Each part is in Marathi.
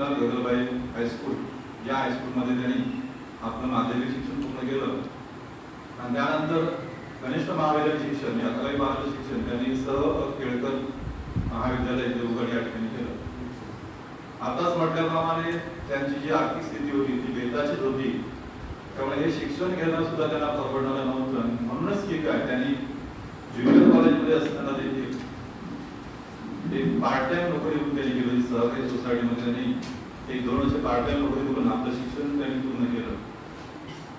नंदलाल गगलबाई हायस्कूल या हायस्कूलमध्ये त्यांनी आपलं माध्यमिक शिक्षण पूर्ण केलं आणि त्यानंतर कनिष्ठ महाविद्यालय शिक्षण 11वी-12वी शिक्षण त्यांनी केळकर महाविद्यालय देवगड या ठिकाणी केलं. आताच म्हटल्याप्रमाणे त्यांची जी आर्थिक स्थिती होती ती बेताचीच होती, त्यामुळे हे शिक्षण घेणं सुद्धा त्यांना परवडणारं नव्हतं. म्हणूनच की काय त्यांनी ज्युनियर कॉलेजमध्ये असताना देखील एक पार्ट टाइम नोकरी त्यांनी केली. सहकारी सोसायटीमध्ये त्यांनी 1-2 वर्ष पार्ट टाइम नोकरी करून आपलं शिक्षण त्यांनी पूर्ण केलं.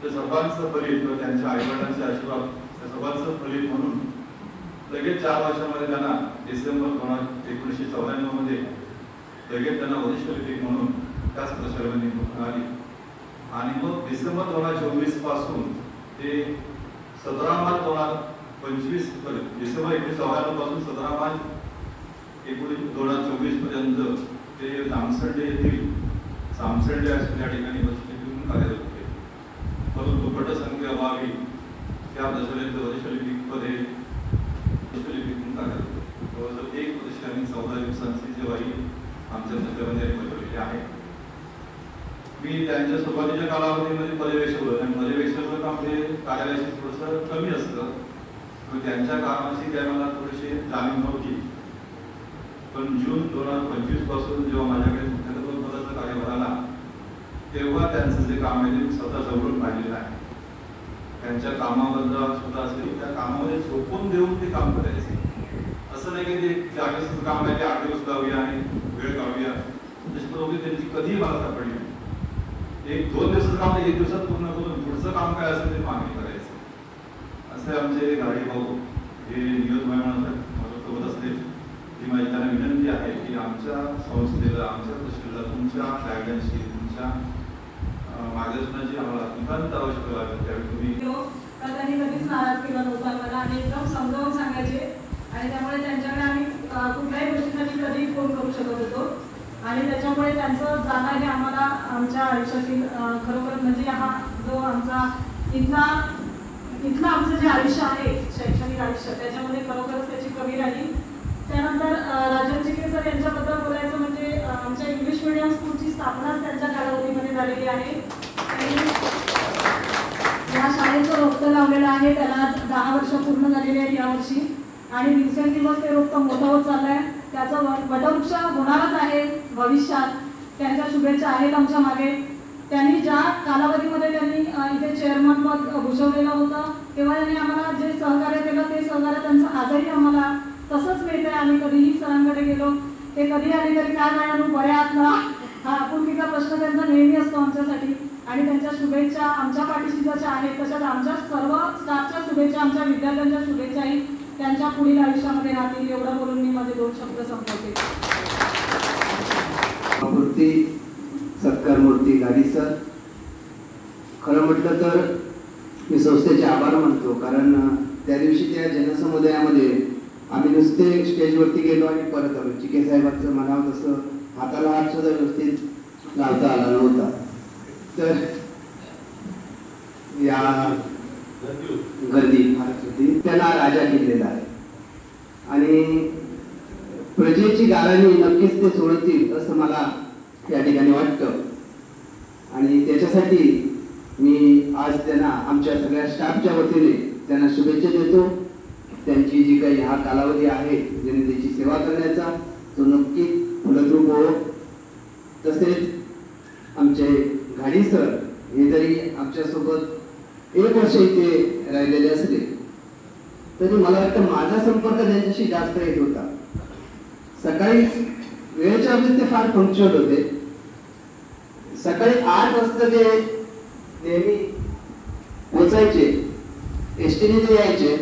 तर सर्वांचं फलित किंवा त्यांच्या आईवडिलांचे आशीर्वाद त्या सर्वांचं फलित म्हणून लगेच 4 वर्षांमध्ये त्यांना डिसेंबर 1994 मध्ये लगेच त्यांना वरिष्ठ लिपिक म्हणून त्याच प्रशासनाने निवडून आली आणि मग डिसेंबर 2024 पासून ते 17 मार्च 2025 पर्यंत, डिसेंबर 1994 पासून 17 मार्च 2024 पर्यंत ते जामसंडे येथील जामसंडे या ठिकाणी वरिष्ठ कार्यरत होते. परंतु पटसंख्या अभावी त्या दशेपर्यंत वरिष्ठ लिपिकपदे कार्यरत होते. जवळजवळ 1 वर्ष आणि 14 दिवसांची सेवाही आमच्या संघटनेने बजावलेली आहे. मी त्यांच्या सुरुवातीच्या कालावधीमध्ये पर्यवेक्षक होतो आणि पर्यवेक्षकाचं काम हे कार्यालयाशी थोडंसं कमी असतं. त्यांच्या कामाची त्या मला थोडीशी जाणीव नव्हती. पण जून 2025 पासून जेव्हा माझ्याकडे मुख्याध्यापक पदाचा कार्यभार आला तेव्हा त्यांचं जे काम आहे ते स्वतः जवळून पाहिलेलं आहे. त्यांच्या कामाबद्दल सुद्धा असेल त्या कामामध्ये झोपून देऊन ते काम करायचे. असं नाही की ते जागेचं काम आहे ते 8 दिवस लावूया आणि वेळ काढूया तशी प्रवृत्ती त्यांची कधीही मला सापडली. 1-2 दिवसाचं काम 1 दिवसात पूर्ण करून पुढचं काम काय असेल ते मागणी करायचं. असे आमचे गाडी भाऊ हे नियोज मदत होत असतील. ही माझी त्यांना विनंती आहे की आमच्या संस्थेला आमच्या दृष्टीला तुमच्या गायडन्सची तुमच्या मार्गदर्शनाची आम्हाला नितांत आवश्यकता लागेल. त्यावेळी तुम्ही त्यांनी कधीच नाराज केला नव्हता मला आणि एकदम समजावून सांगायचे आणि त्यामुळे त्यांच्याकडे आम्ही कुठल्याही गोष्टीसाठी कधी फोन करू शकत होतो आणि त्याच्यामुळे त्यांचं जाणं हे आम्हाला आमच्या आयुष्यातील खरोखर म्हणजे हा जो आमचा इथलं आमचं जे आयुष्य आहे शैक्षणिक आयुष्य त्याच्यामध्ये खरोखरच त्याची कमी राहिली. त्यानंतर राजन चिके सर यांच्याबद्दल बोलायचं म्हणजे आमच्या इंग्लिश मीडियम स्कूलची स्थापना त्यांच्या कालावधीमध्ये झालेली आहे. या शाळेचं रोपटं लावलेलं आहे, त्याला 10 वर्ष पूर्ण झालेली आहेत यावर्षी आणि दिवसेंदिवस ते रोपटं मोठं होत चाललंय. त्याचं वटवृक्ष होणारच आहे भविष्यात. त्यांच्या शुभेच्छा आहेत आमच्या मागे. त्यांनी ज्या कालावधीमध्ये त्यांनी इथे चेअरमन पद भूषवलेलं होतं तेव्हा त्यांनी आम्हाला जे सहकार्य केलं ते सहकार्य त्यांचं आजही आम्हाला तसंच मिळतंय. आम्ही कधीही सरांकडे गेलो ते कधी आले तरी काय मॅडम बऱ्या आहात ना हा आपुलकीचा प्रश्न त्यांचा नेहमी असतो आमच्यासाठी आणि त्यांच्या शुभेच्छा आमच्या पाठीशी जशा आहेत तशाच आमच्या सर्व स्टाफच्या शुभेच्छा आमच्या विद्यार्थ्यांच्या शुभेच्छाही त्यांच्या पुढील आयुष्यामध्ये राहतील. एवढं बोलून मी माझे 2 शब्द संपवते. मूर्ती सत्कार मूर्ती गाडी सर, खरं म्हटलं तर मी संस्थेचे आभार मानतो कारण त्या दिवशी त्या जनसमुदायामध्ये आम्ही नुसते स्टेजवरती गेलो आणि परत आलो. चिके साहेबांचं म्हणावं तसं हाताला हात सुद्धा व्यवस्थित लावता आला नव्हता. तर या गर्दी फारच होती. त्याला राजा केलेला आहे आणि प्रजेची गाळणी नक्कीच ते सोडतील असं मला या ठिकाणी वाटतं आणि त्याच्यासाठी मी आज त्यांना आमच्या सगळ्या स्टाफच्या वतीने त्यांना शुभेच्छा देतो. त्यांची जी काही हा कालावधी आहे जनतेची सेवा करण्याचा तो नक्की फलद्रूप हो. तसेच आमचे घाडी सर हे जरी आमच्यासोबत 1 वर्ष इथे राहिलेले असले तरी मला वाटतं माझा संपर्क त्यांच्याशी जास्त येत होता. सकाळी वेळेच्या बाबतीत ते फार पंक्च्युअल होते. सकाळी 8 वाजता ते नेहमी पोचायचे, एसटीने ते यायचे.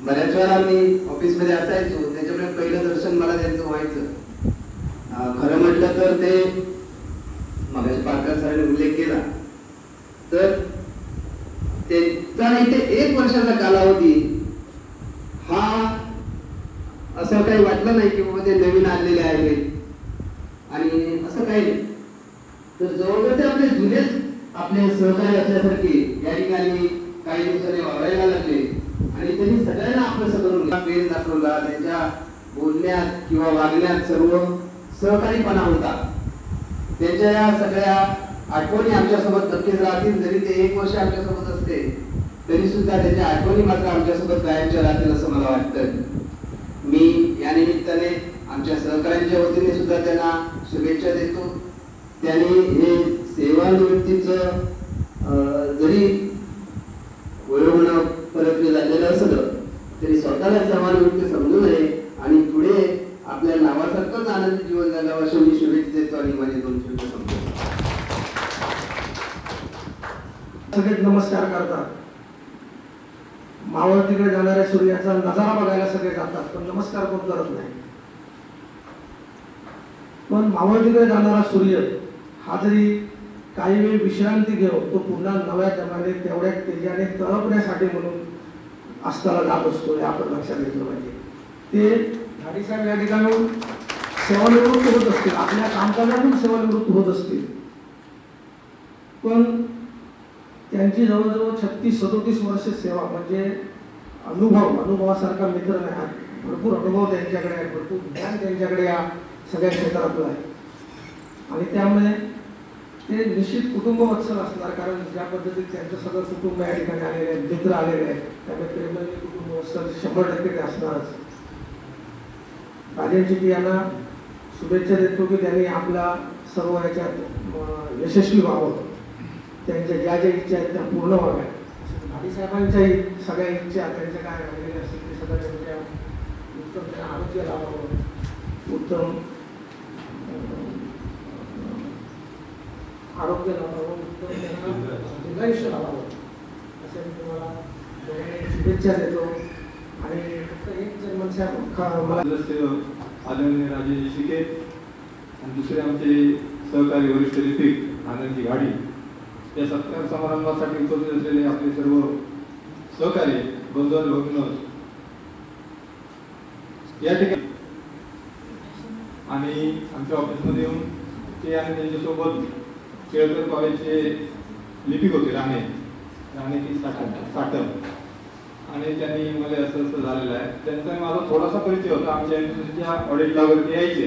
बऱ्याच वेळा मी ऑफिसमध्ये असायचो त्याच्यामुळे पहिलं दर्शन मला त्यांचं व्हायचं. खरं म्हटलं तर ते मगाशी पारकर सरांनी उल्लेख केला तर त्यांचा इथे 1 वर्षाचा कालावधी हा असं काही वाटलं नाही की बाबा ते नवीन आलेले आहेत आणि असं काही नाही. तर जवळजवळ ते आपले जुनेच आपले सहकारी असल्यासारखे या ठिकाणी काही दिवसांनी वावरायला लागले आणि त्यांनी सगळ्यांना आपलं करून पेज दाखवला. त्यांच्या बोलण्यात किंवा वागण्यात सर्व सहकारीपणा होता त्यांच्या या सगळ्या आठवणी आमच्यासोबत नक्कीच राहतील. जरी ते 1 वर्ष आमच्यासोबत असते तरी सुद्धा त्याच्या आठवणी मात्र आमच्यासोबत कायमच्या राहतील असं मला वाटतं. मी या निमित्ताने आमच्या सहकाऱ्यांच्या वतीने सुद्धा त्यांना शुभेच्छा देतो. त्यांनी हे सेवानिवृत्तीचं जरी वयोमान परत झालेलं असलं तरी स्वतःला सेवानिवृत्ती समजू नये आणि पुढे आपल्या नावासारखंच आनंदी जीवन जगावं अशी मी शुभेच्छा देतो आणि माझे 2 शब्द संपवतो. सगळे नमस्कार करतात. मावळतीकडे जाणाऱ्या सूर्याचा नजारा बघायला सगळे जातात, पण नमस्कार कोण करत नाही. पण मावळतीकडे जाणारा सूर्य हा जरी काही वेळ विश्रांती घेऊ तो पुन्हा नव्या दमाने तेवढ्या तेजाने तळपण्यासाठी म्हणून अस्ताला जात असतो. हे आपण लक्षात घेतलं पाहिजे. ते झाडीसाहेब या ठिकाणी सेवानिवृत्त होत असतील, आपल्या कामकाजातून सेवानिवृत्त होत असतील, पण त्यांची जवळजवळ 36-37 वर्ष सेवा म्हणजे अनुभवासारखा मित्र नाही. भरपूर अनुभव त्यांच्याकडे आहे, भरपूर ज्ञान त्यांच्याकडे या सगळ्या क्षेत्रातलं आहे. आणि त्यामुळे ते निश्चित कुटुंबवत्सल असणार, कारण ज्या पद्धतीत त्यांचं सगळं कुटुंब या ठिकाणी आलेले आहे, मित्र आलेले आहेत, त्यामुळे प्रेमाने कुटुंबवत्सल 100% ते असणारच. राजेंची यांना शुभेच्छा देतो की त्यांनी आपल्या सर्व याच्यात यशस्वी व्हावं. त्यांच्या ज्या ज्या इच्छा आहेत त्या पूर्ण व्हाव्या. साहेबांच्याही सगळ्या इच्छा त्यांच्या काय राहिलेल्या असतील ते सगळ्या त्यांच्या उत्तम त्यांना आरोग्य लाभावं, उत्तम आरोग्य लाभावं, उत्तम त्यांना दीर्घायुष्य लाभावं असं मी तुम्हाला शुभेच्छा देतो. आणि फक्त एक जन्मच्या मला आदरणीय राजेश शिके आणि दुसरे आमचे सहकारी वरिष्ठ ऋतिक आनंदजी गाडी या सत्कार समारंभासाठी उपस्थित असलेले आपले सर्व सहकारी बंधू आणि भगिनी या ठिकाणी आणि आमच्या ऑफिसमध्ये येऊन ते आणि त्यांच्यासोबत केळकर कॉलेजचे लिपिक होते राणे की साठम आणि त्यांनी मला असं झालेलं आहे. त्यांचा माझा थोडासा परिचय होता. आमच्या युनिव्हर्सिटीच्या ऑडिटला वगैरे यायचे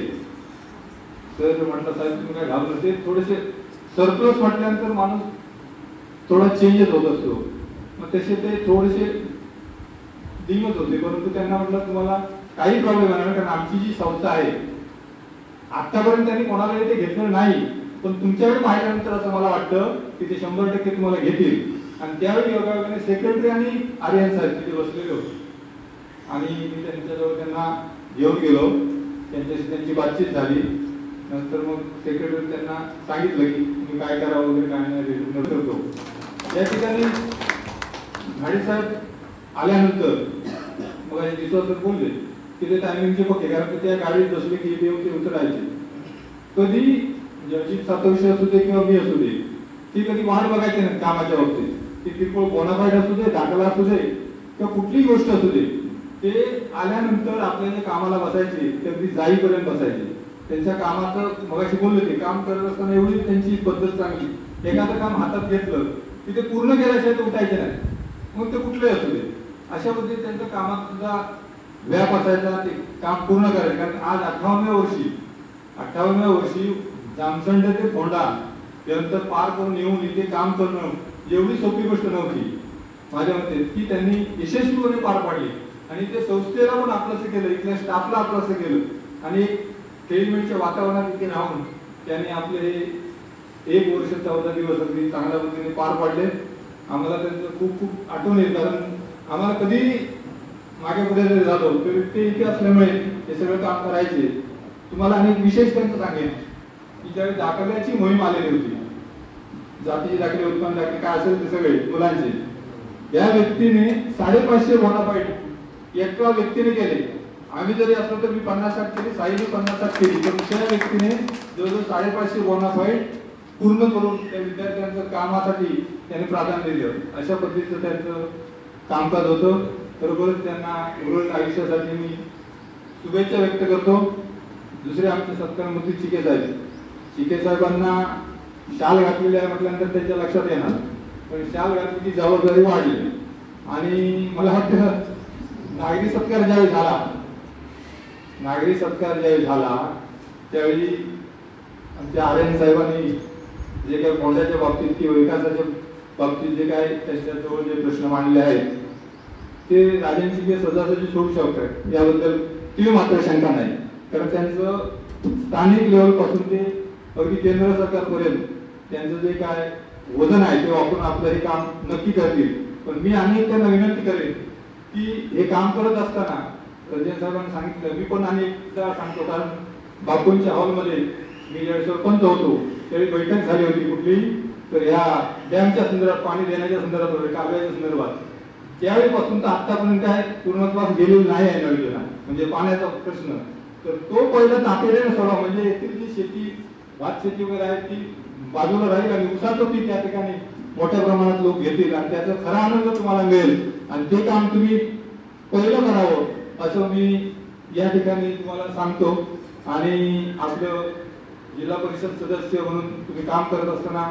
तर म्हटलं साहेब तुम्ही काय घाबरत ते थोडेसे सरप्लस म्हटल्यानंतर माणूस थोडा चेंजेस होत असतो. मग तसे ते थोडेसे डिमच होते, परंतु त्यांना म्हटलं तुम्हाला काही प्रॉब्लेम नाही कारण आमची जी संस्था आहे आतापर्यंत त्यांनी कोणाला ते घेतलं नाही, पण तुमच्याकडे पाहिल्यानंतर असं मला वाटतं की ते 100% तुम्हाला घेतील. आणि त्यावेळी योगायोगाने सेक्रेटरी आणि आर्यन साहेब तिथे बसलेले होते आणि मी त्यांच्याजवळ त्यांना घेऊन गेलो. त्यांच्याशी त्यांची बातचीत झाली. नंतर मग सेक्रेटरी त्यांना सांगितलं की तुम्ही काय करावं वगैरे काय नाही करतो. या ठिकाणी घाडी साहेब आल्यानंतर मग विश्वास बोलले की ते टायमिंगचे पक्के, कारण त्या गाडीत बसले की येऊन ते उतरायचे. कधी जगजीत सातवशी असू दे किंवा मी असू दे ती कधी वाट बघायची नाही कामाच्या बाबतीत. ती किरकोळ बोनाफाईड असू दे, दाखला असू दे किंवा कुठलीही गोष्ट असू दे, ते आल्यानंतर आपल्याला कामाला बसायचे ते अगदी जाईपर्यंत बसायचे. त्यांच्या कामाचं मगाशी बोलले ते काम करत असताना एवढी त्यांची पद्धत चांगली. एखादं काम हातात घेतलं की ते पूर्ण केल्याशिवाय ते उठायचे नाही, मग ते कुठलंही असू दे. अशा पद्धतीने त्यांच्या कामात सुद्धा व्याप असायचा, ते काम पूर्ण करायचं. कारण आज 58व्या वर्षी जामसंड ते फोंडा त्यानंतर पार करून येऊन इथे काम करणं एवढी सोपी गोष्ट नव्हती माझ्या मते. ती त्यांनी यशस्वीपणे पार पाडली आणि ते संस्थेला पण आपलंसं केलं, इथल्या स्टाफला आपलंसं केलं आणि एक खेळीमेळीच्या वातावरणात इथे राहून त्यांनी आपले 1 वर्ष 14 दिवस अगदी चांगल्या पद्धतीने पार पाडले. आम्हाला त्यांचं खूप खूप आठवण येईल, कारण आम्हाला कधी मागे पुढे जरी झालो तरी ते इथे असल्यामुळे हे सगळं काम करायचे. तुम्हाला अनेक विशेष त्यांचं सांगेन की ज्यावेळी दाखल्याची मोहीम आलेली होती, जातीचे दाखले, उत्पन्न दाखले काय असेल ते सगळे मुलांचे, या व्यक्तीने 550 बोनाफाईड एका व्यक्तीने केले. आम्ही जरी असलो तर मी 50-60 केली, साईने 50-60 केली, तर दुसऱ्या व्यक्तीने जवळजवळ 550 बोनाफाईड पूर्ण करून त्या विद्यार्थ्यांच्या कामासाठी त्यांनी प्राधान्य दिलं. अशा पद्धतीचं त्यांचं कामकाज होतं. खरोखरच त्यांना उर्वरित आयुष्यासाठी मी शुभेच्छा व्यक्त करतो. दुसरे आमचे सत्कारमंत्री चिके साहेब, चिके साहेबांना शाल घातलेली आहे म्हटल्यानंतर त्यांच्या लक्षात येणार, पण शाल घातली की जबाबदारी वाढली. आणि मला वाटतं नागरी सत्कार ज्यावेळी झाला त्यावेळी आमच्या आर्यन साहेबांनी जे काही मोठ्याच्या बाबतीत किंवा विकासाच्या बाबतीत जे काय त्याच्याजवळ जे प्रश्न मांडले आहेत ते राजांची जे सहजासहजी सोडू शकतात याबद्दल ती मात्र शंका नाही. कारण त्यांचं स्थानिक लेवलपासून ते अगदी केंद्र सरकारपर्यंत त्यांचं जे काय वजन आहे ते वापरून आपलं हे काम नक्की करतील. पण मी अनेक त्यांना विनंती करेन की हे काम करत असताना रंजन साहेबांनी सांगितलं, मी पण अनेकदा सांगतो, कारण बापूंच्या हॉलमध्ये मी ज्यावेळी सरपंच होतो त्यावेळी बैठक झाली होती कुठली तर ह्या डॅमच्या संदर्भात, पाणी देण्याच्या संदर्भात, कालव्याच्या संदर्भात. त्यावेळीपासून तर आतापर्यंत काय पूर्णत्वास गेलेली नाही आहे योजना, म्हणजे पाण्याचा प्रश्न. तर तो पहिला तातडीने सोडा, म्हणजे येथील जी शेती भात शेती वगैरे आहे ती बाजूला राहील आणि उसाचं पीक त्या ठिकाणी मोठ्या प्रमाणात लोक घेतील आणि त्याचा खरा आनंद तुम्हाला मिळेल आणि ते काम तुम्ही पहिलं करावं असं मी या ठिकाणी तुम्हाला सांगतो. आणि आपलं जिल्हा परिषद सदस्य म्हणून तुम्ही काम करत असताना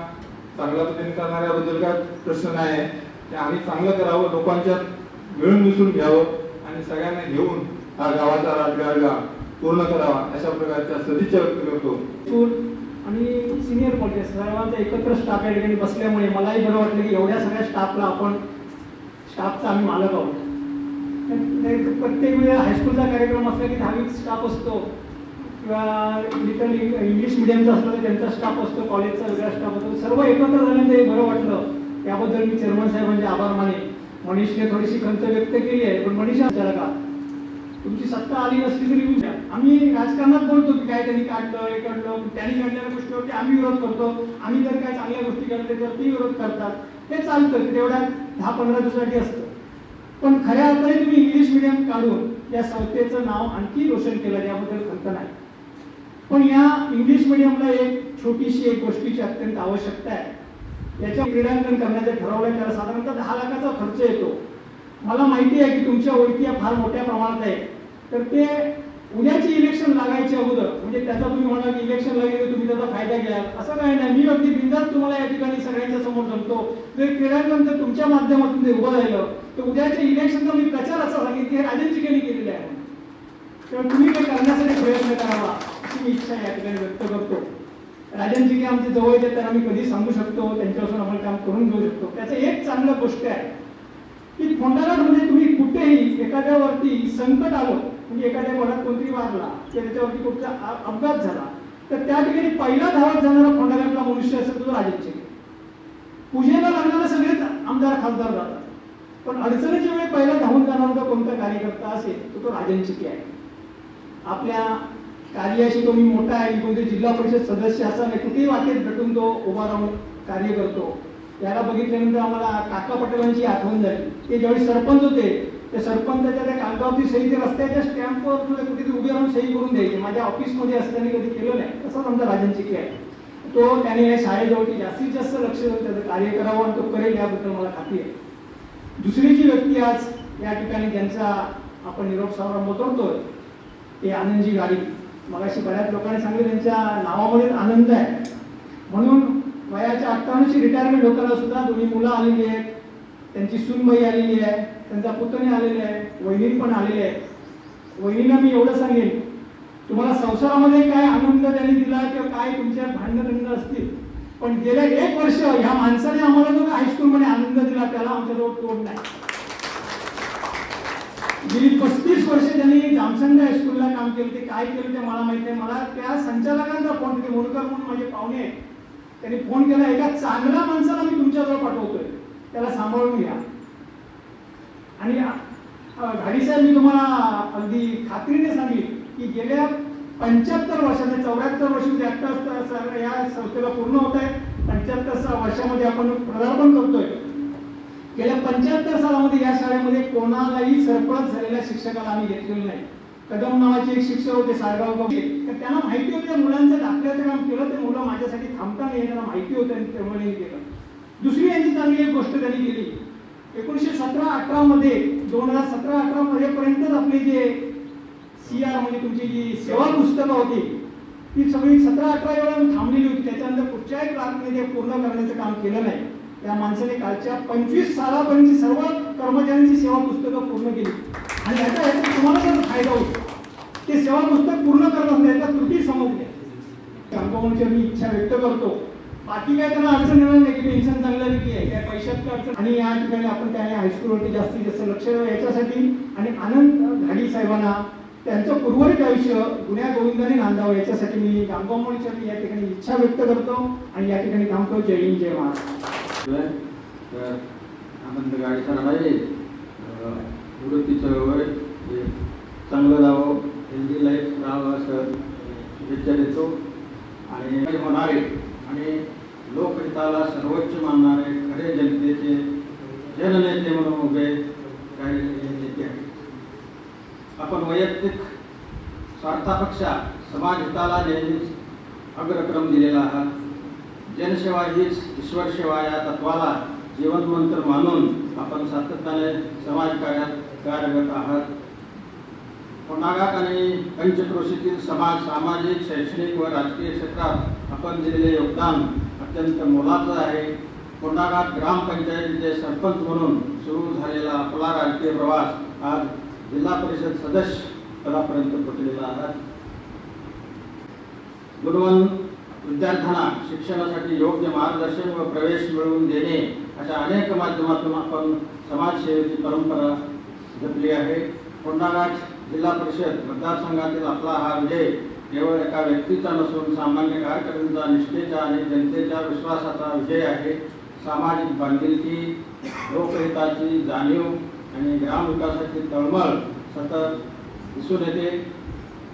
चांगल्या पद्धतीने करणाऱ्याबद्दल काय प्रश्न नाही आहे. ते आम्ही चांगलं करावं, लोकांच्यात मिळून मिसळून घ्यावं आणि सगळ्यांना घेऊन हा गावाचा राजगाडगा पूर्ण करावा अशा प्रकारच्या सदिच्छा व्यक्त करतो. स्कूल आणि सिनियर कॉलेज सर्वांचा एकत्र स्टाफ या ठिकाणी बसल्यामुळे मलाही बरं वाटलं की एवढ्या सगळ्या स्टाफला स्टाफचा आम्ही मालक आहोत. प्रत्येक वेळेला हायस्कूलचा कार्यक्रम असला की 10 स्टाफ असतो किंवा लिटल इंग्लिश मिडियमचा असला तर त्यांचा स्टाफ असतो, कॉलेजचा वेगळा स्टाफ असतो. सर्व एकत्र झाल्यानं ते बरं वाटलं. त्याबद्दल मी चेअरमन साहेबांचे आभार माने. मनीषने थोडीशी खंत व्यक्त केली आहे, पण मनीषा का तुमची सत्ता आली नसली तरी येऊ द्या. आम्ही राजकारणात बोलतो की काय त्यांनी काढलं हे काढलं, त्यांनी काढलेल्या गोष्टीवरती आम्ही विरोध करतो. आम्ही जर काय चांगल्या गोष्टी काढल्या तर ती विरोध करतात. ते चालतं, तेवढ्या 10-15 दिवसासाठी असतं. पण खऱ्या अर्थाने तुम्ही इंग्लिश मिडियम काढून या संस्थेचं नाव आणखी रोशन केलं, याबद्दल खंत नाही. पण या इंग्लिश मिडियमला एक छोटीशी एक गोष्टीची अत्यंत आवश्यकता आहे. याच्या क्रीडांकन करण्याचं ठरवलं, त्याला साधारणतः 10 लाखाचा खर्च येतो. मला माहिती आहे की तुमच्या ओळखी फार मोठ्या प्रमाणात आहे. तर ते उद्याची इलेक्शन लागायच्या अगोदर, म्हणजे त्याचा तुम्ही म्हणा की इलेक्शन लागले तर तुम्ही त्याचा फायदा घ्याल असं काही नाही. मी अगदी बिनधास्त तुम्हाला या ठिकाणी सगळ्यांच्या समोर सांगतो, जर क्रीडांकन जर तुमच्या माध्यमातून ते उभं राहिलं तर उद्याच्या इलेक्शनचा मी प्रचार असा सांगेन की हे राजन चिकेने केलेलं आहे. तर तुम्ही ते करण्यासाठी प्रयत्न करावा अशी मी इच्छा या ठिकाणी व्यक्त करतो. राजन चिके आमचे जवळचे, त्यांना मी कधी सांगू शकतो, त्यांच्यापासून आपण काम करून घेऊ शकतो. त्याचं एक चांगलं गोष्ट आहे की फोंडाघाटमध्ये तुम्ही कुठेही एखाद्यावरती संकट आलं, म्हणजे एखाद्या घरात कोणतरी वारला किंवा त्याच्यावरती कुठचा अपघात झाला तर त्या ठिकाणी पहिला धावत जाणारा फोंडाघाटला मनुष्य असेल तो राजन चिके. पूजेला लागणारे सगळेच आमदार खासदार जातात, पण अडचणीच्या वेळी पहिला धावून जाणारा कोणता कार्यकर्ता असेल तो राजन चिके आहे. आपल्या कार्याशी तो मी मोठा आहे, कोणते जिल्हा परिषद सदस्य असा नाही, कुठेही वाटेत भेटून तो उभा राहून कार्य करतो. त्याला बघितल्यानंतर आम्हाला काका पटेलांची आठवण झाली. ते ज्यावेळी सरपंच होते त्या सरपंचाच्या त्या कागदावरती सही ते रस्त्याच्या स्टॅम्पवर कुठे उभे राहून सही करून द्यायचे. माझ्या ऑफिसमध्ये असताना कधी केलं नाही. तसंच आमचा राजन चिके आहे. तो त्याने या शाळेजवळती जास्तीत जास्त लक्ष देऊन त्याचं कार्य करावं आणि तो करेल याबद्दल मला खात्री आहे. दुसरी जी व्यक्ती आज या ठिकाणी ज्यांचा आपण निरोप समारंभ करतोय ते आनंदजी गाडी. मगाशी बऱ्याच लोकांनी सांगितलं त्यांच्या नावामध्ये आनंद आहे. म्हणून वयाच्या 58ची रिटायरमेंट होताना सुद्धा दोन्ही मुलं आलेली आहेत, त्यांची सूनबाई आलेली आहे, त्यांचा पुतणी आलेले आहे, वहिनी पण आलेले आहे. वहिनीला मी एवढं सांगेन, तुम्हाला संसारामध्ये काय आनंद त्यांनी दिला किंवा काय तुमच्या भांडण असतील, पण गेल्या 1 वर्ष ह्या माणसाने आम्हाला जो हायस्कूलमध्ये आनंद दिला त्याला आमच्याजवळ तोड नाही. गेली 35 वर्ष त्यांनी जामसंड हायस्कूलला काम केलं. ते काय केलं ते मला माहित नाही. मला त्या संचालकांचा फोन, ते मोरकर म्हणून माझे पाहुणे आहेत, त्यांनी फोन केला, एका चांगल्या माणसाला मी तुमच्याजवळ पाठवतोय, त्याला सांभाळून घ्या. आणि घाडी साहेब, मी तुम्हाला अगदी खात्रीने सांगेन की गेल्या 75 वर्षाने 74 वर्षी या संस्थेला पूर्ण होत आहे. 75 वर्षामध्ये आपण पदार्पण करतोय. गेल्या 75 सालामध्ये या शाळेमध्ये कोणालाही सरपंच झालेल्या शिक्षकाला आम्ही घेतलेलं नाही. कदम नावाचे एक शिक्षक होते सारगाव गावचे, तर त्यांना माहिती होतं त्या मुलांचं दाखल्याचं काम केलं, ते मुलं माझ्यासाठी थांबता नाही त्यांना माहिती होतं आणि त्यामुळे केलं. दुसरी यांची चांगली एक गोष्ट त्यांनी केली, 1917-18 मध्ये 2017-18 मध्ये पर्यंतच आपले जे CR म्हणजे तुमची जी सेवा पुस्तकं होती ती सगळी 17-18 वेळा थांबलेली होती. त्याच्यानंतर कुठच्याही क्लासमध्ये ते पूर्ण करण्याचं काम केलं नाही. त्या माणसाने कालच्या 25 सालापर्यंत सर्व कर्मचाऱ्यांची सेवा पुस्तकं पूर्ण केली आणि याचा तुम्हाला जर फायदा होतो, ते सेवा पुस्तक पूर्ण करत असले, याचा त्रुटी समजल्या. मोर्चा मी इच्छा व्यक्त करतो. बाकी काय त्यांना अडचण येणार नाही की पेन्शन चांगल्यापैकी आहे, काय पैशात अडचण. आणि या ठिकाणी आपण त्याने हायस्कूलवरती जास्तीत जास्त लक्ष द्यावं याच्यासाठी. आणि आनंद घाडी साहेबांना त्यांचं उर्वरित आयुष्य गुण्या गोविंदाने नांदावं याच्यासाठी मी गामगाव मोर्चाची या ठिकाणी इच्छा व्यक्त करतो आणि या ठिकाणी काम करतो. जय हिंद, जय महाराष्ट्र. आनंद गाडी सरांनाही निवृत्तीचं वय चांगलं जावं, हेल्दी लाईफ राहावं असं शुभेच्छा देतो. आणि होणारे आणि लोकहिताला सर्वोच्च मानणारे खरे जनतेचे जननेते म्हणून उभे राहिलेले नेते आहेत. आपण वैयक्तिक स्वार्थापेक्षा समाजहिताला नेहमीच अग्रक्रम दिलेला आहात. जनसेवा हीच ईश्वर सेवा या तत्वाला जीवनमंत्र मानून आपण सातत्याने समाजकार्यात कार्यरत आहात. कोणागाक आणि पंचक्रोशीतील समाज, सामाजिक, शैक्षणिक व राजकीय क्षेत्रात आपण दिलेले योगदान अत्यंत मोलाचं आहे. कोंडाघाट ग्रामपंचायतीचे सरपंच म्हणून सुरू झालेला आपला राजकीय प्रवास आज जिल्हा परिषद सदस्य पदापर्यंत पोहोचलेला आहात. गुणवंत विद्यार्थ्यांना शिक्षणासाठी योग्य मार्गदर्शन व प्रवेश मिळवून देणे अशा अनेक माध्यमातून आपण समाजसेवेची परंपरा जपली आहे. कोंडाघाट जिल्हा परिषद मतदारसंघातील आपला हा विजय केवळ एका व्यक्तीचा नसून सामान्य कार्यकर्त्यांचा, निष्ठेचा आणि जनतेच्या विश्वासाचा विजय आहे. सामाजिक बांधिलकी, लोकहिताची जाणीव आणि ग्रामविकासाची तळमळ सतत दिसून येते.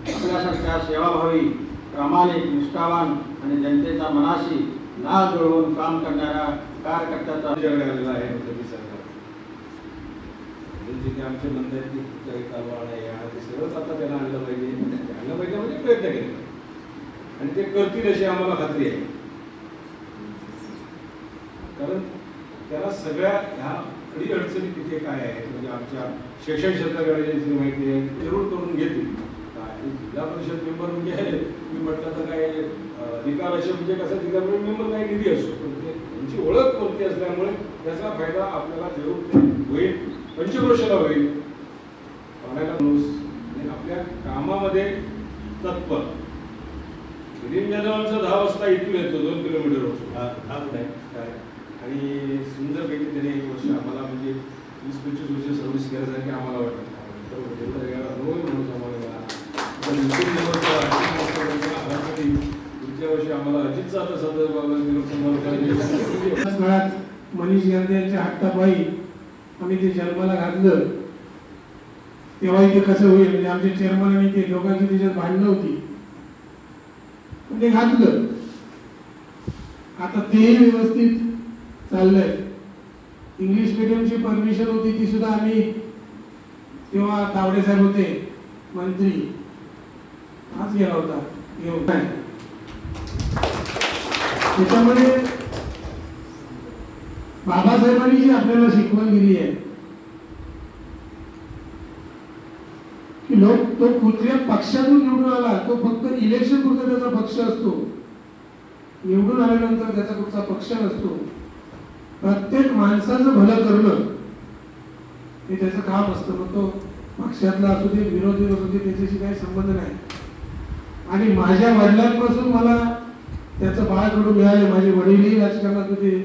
आपल्यासारख्या सेवाभावी, प्रामाणिक, निष्ठावान आणि जनतेच्या मनाशी नाळ जुळवून काम करणाऱ्या कार्यकर्त्याचा आलेला आहे मोदी सरकार. जे काही आमचे बंद आहेत ते चालू आहे ते सगळंच आता त्यांना आणलं पाहिजे म्हणजे प्रयत्न केले आणि ते करतील अशी आम्हाला खात्री आहे. कारण त्याला सगळ्या ह्या अडी अडचणी तिथे काय आहेत म्हणजे आमच्या शैक्षणिक क्षेत्राकडे जी माहिती आहे जरूर करून घेतील. जिल्हा परिषद मेंबर म्हणजे आहे मी म्हटलं तर काय अधिकार असे म्हणजे कसं जिल्हा परिषद मेंबर काही निधी असतो पण त्यांची ओळख कोणती असल्यामुळे त्याचा फायदा आपल्याला जरूर होईल, पंचक्रोशीला होईल. आपल्या कामामध्ये तत्पर गिरींजनांचा 10 वाजता इथून येतो 2 किलोमीटर हा आहे काय आणि सुंदरपैकी त्याने 1 वर्ष आम्हाला म्हणजे 20-25 वर्ष सर्व्हिस केल्यासारखे आम्हाला वाटत पुढच्या वर्षी आम्हाला अजितचा आता काळात मनीष गांधी यांच्या हट्टापायी आम्ही ते जन्माला घातलं तेव्हा ते कसं होईल म्हणजे आमचे चेअरमन आणि ते दोघांची त्याच्यात भांडणं होती पण ते घातलं. आता तेही व्यवस्थित चाललंय. इंग्लिश मिडियमची परमिशन होती ती सुद्धा आम्ही तेव्हा तावडे साहेब होते मंत्री आज गेला होता घेऊन. त्याच्यामुळे बाबासाहेबांनी जी आपल्याला शिकवण दिली आहे की लोक तो कुठल्या पक्षातून निवडून आला तो फक्त इलेक्शन पुरता त्याचा पक्ष असतो, निवडून आल्यानंतर त्याचा कुठचा पक्ष नसतो. प्रत्येक माणसाचं भलं करणं हे त्याचं काम असतं. मग तो पक्षातला असू दे, विरोधी असू दे, त्याच्याशी काही संबंध नाही. आणि माझ्या वडिलांपासून मला त्याचं बाळकडू मिळाले. माझे वडीलही राजकारणात होते,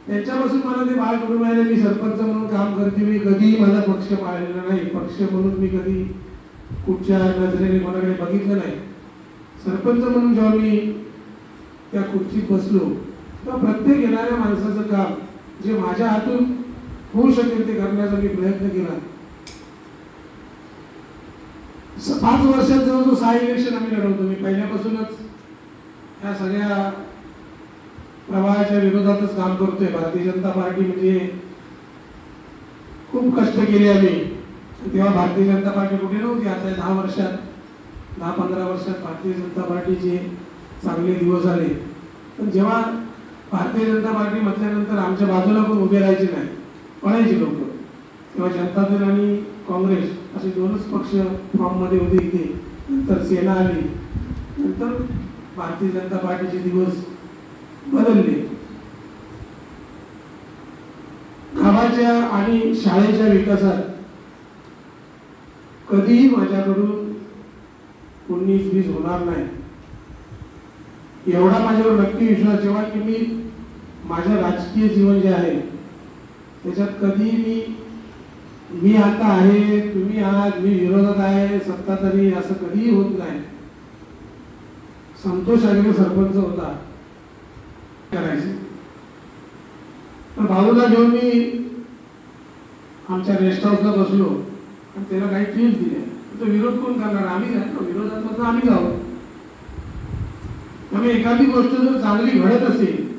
त्यांच्यापासून मला ते बाळकडू मिळाले. मी सरपंच म्हणून काम करते. मी कधीही माझा पक्ष पाळलेला नाही. पक्ष म्हणून मी कधी कुठच्या नजरेने कोणाकडे बघितलं नाही. सरपंच म्हणून जेव्हा मी त्या खुर्चीत बसलो तेव्हा प्रत्येक येणाऱ्या माणसाचं काम जे माझ्या हातून होऊ शकेल ते करण्याचा मी प्रयत्न केला. 5 वर्षात जवळजवळ 6 इलेक्शन आम्ही लढवतो. मी पहिल्यापासूनच या सगळ्या प्रवाहाच्या विरोधातच काम करतोय. भारतीय जनता पार्टी म्हणजे खूप कष्ट केले आम्ही. तेव्हा भारतीय जनता पार्टी कुठे नव्हती. आता 10 वर्षात 10-15 वर्षात भारतीय जनता पार्टीचे चांगले दिवस आले. पण जेव्हा भारतीय जनता पार्टी म्हटल्यानंतर आमच्या बाजूला पण उभे राहायचे नाही, पळायचे लोक. तेव्हा जनता दल आणि काँग्रेस असे 2च पक्ष फॉर्ममध्ये होते इथे. नंतर सेना आली. नंतर भारतीय जनता पार्टीचे दिवस बदलले. गावाच्या आणि शाळेच्या विकासात कधीही माझ्याकडून 19-20 होणार नाही. एवढा माझ्यावर नक्की विश्वास ठेवा की मी माझं राजकीय जीवन जे आहे त्याच्यात कधी मी आता आहे, तुम्ही आहात, मी विरोधात आहे, सत्ताधारी, असं कधीही होत नाही. संतोष आगरे सरपंच होता करायचे, तर भाऊला घेऊन मी आमच्या रेस्ट हाऊसला बसलो आणि त्याला काही टिप्स दिल्या. तो विरोध कोण करणार? आम्ही जातो विरोधात, मग आम्ही जाऊ. त्यामुळे एखादी गोष्ट जर चांगली घडत असेल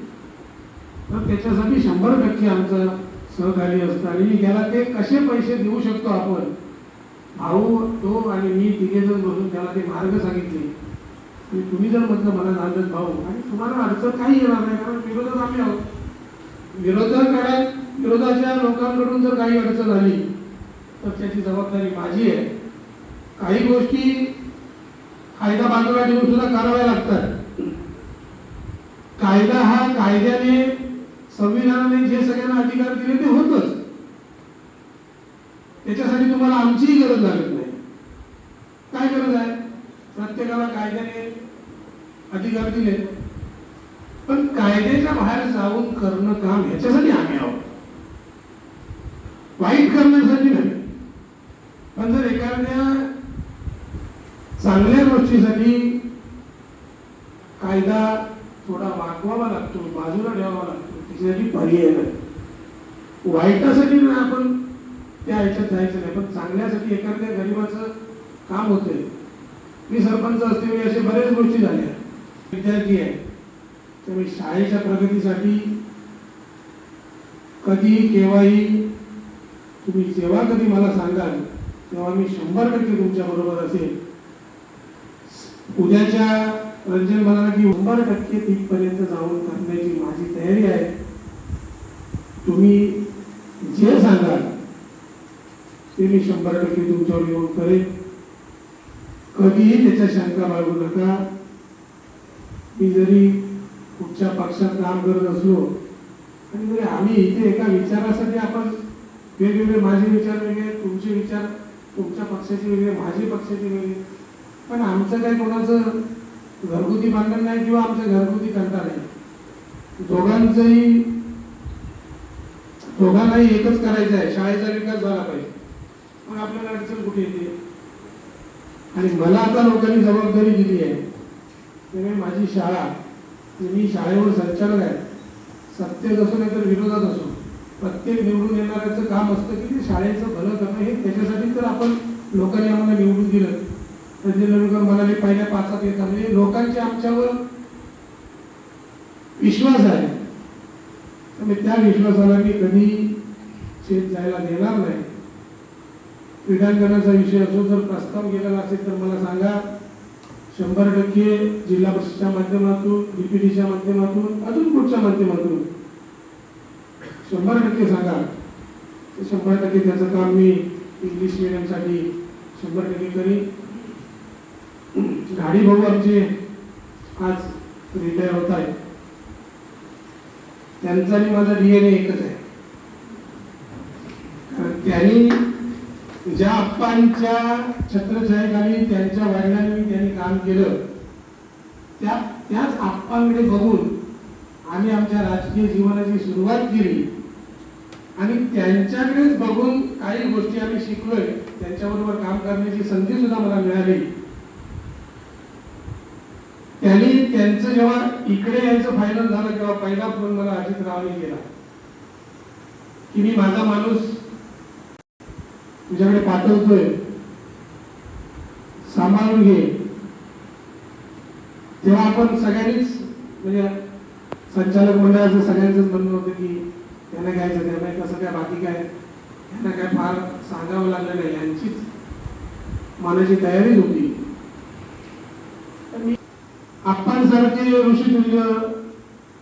तर त्याच्यासाठी 100% आमचं सहकार्य असतं. आणि त्याला ते कसे पैसे देऊ शकतो आपण, भाऊ तो आणि मी तिघेजण बसून त्याला ते मार्ग सांगितले. आणि तुम्ही जर म्हटलं मला नांदत भाऊ आणि तुम्हाला अडचण काही येणार नाही, कारण विरोधात आम्ही आहोत. विरोधाच्या लोकांकडून जर काही अडचण आली तर त्याची जबाबदारी माझी आहे. काही गोष्टी कायदा बाजूला ठेवून सुद्धा कराव्या लागतात. कायदा हा कायद्याने, संविधानाने जे सगळ्यांना अधिकार दिले ते होतच. त्याच्यासाठी तुम्हाला आमचीही गरज लागत नाही. काय गरज आहे? प्रत्येकाला कायद्याने अधिकार दिले, पण कायद्याच्या बाहेर जाऊन करणं काम ह्याच्यासाठी आम्ही आहोत, वाईट करण्यासाठी नाही. पण जर एखाद्या चांगल्या गोष्टीसाठी कायदा थोडा वाकवावा लागतो, बाजूला ठेवावा लागतो, त्याच्यासाठी पर्याय नाही. वाईटासाठी ना आपण त्या ह्याच्यात जायचं नाही, पण चांगल्यासाठी एखाद्या गरीबाचं काम होतंय. मी सरपंच असते असे बरेच गोष्टी झाल्या. विद्यार्थी आहे त्यामुळे शाळेच्या प्रगतीसाठी कधी केव्हाही तुम्ही जेव्हा कधी मला सांगाल तेव्हा मी 100% तुमच्या बरोबर असेल. उद्याच्या रंजन म्हणाला की 100% तिथपर्यंत जाऊन करण्याची माझी तयारी आहे. तुम्ही जे सांगाल ते मी 100% तुमच्यावर येऊन करेन. कधीही त्याच्या शंका बाळगू नका. मी जरी कुठच्या पक्षात काम करत असलो आणि जरी आम्ही इथे एका विचारासाठी आपण वेगवेगळे, माझे विचार वेगळे, तुमचे विचार तुमच्या पक्षाचे वेगळे, माझे पक्षाचे वेगळे, पण आमचं काही कोणाचं घरगुती भांडण नाही किंवा आमचा घरगुती कंटा नाही. दोघांनाही एकच करायचं आहे, शाळेचा विकास झाला पाहिजे. मग आपल्याला अडचण कुठे येते? आणि मला आता लोकांनी जबाबदारी दिली आहे, त्यामुळे माझी शाळा, मी शाळेवर संचालक आहे. सत्तेत असो नाही तर विरोधात असो, प्रत्येक निवडून येणाऱ्याचं काम असतं की ते शाळेचं भलं करणं. हे त्याच्यासाठी तर आपण लोकांनी आम्हाला निवडून दिलं. संजय नवेकर म्हणाले पहिल्या 5 येतात, म्हणजे लोकांचे आमच्यावर विश्वास आहे. त्यामुळे त्या विश्वासाला मी कधी शेत जायला देणार नाही. क्रीडांगणाचा विषय असो, जर प्रस्ताव गेलेला असेल तर मला सांगा. 100% जिल्हा परिषदेच्या माध्यमातून, डीपीटीच्या माध्यमातून, अजून कुठच्या माध्यमातून 100% सांगा. 100% त्याचं काम मी इंग्लिश मिडियमसाठी 100% करीन. गाडी भाऊ आमचे आज रिटायर होत आहे, त्यांचा आणि माझा DNA एकच आहे. कारण त्यांनी ज्या आप्पांच्या छत्रछायेखाली त्यांच्या वडिलांनी त्यांनी काम केलं, त्याच आप्पांकडे बघून आम्ही आमच्या राजकीय जीवनाची सुरुवात केली. आणि त्यांच्याकडेच बघून काही गोष्टी आम्ही शिकलोय, त्यांच्याबरोबर काम करण्याची संधी सुद्धा मला मिळाली. त्यांनी त्यांचं जेव्हा इकडे यायचं फायनल झालं तेव्हा पहिला फोन मला अजितरावांनी केला की मी माझा माणूस तुझ्याकडे पाठवतोय, सांभाळून घे. तेव्हा आपण सगळ्यांनीच, म्हणजे संचालक मंडळाचं सगळ्यांचंच म्हणणं होतं की त्यांना घ्यायचं, त्यांना कसं काय, बाकी काय त्यांना काय फार सांगावं लागलं नाही, यांचीच मनाची तयारीच होती. आप्पांसारखे ऋषितुल्य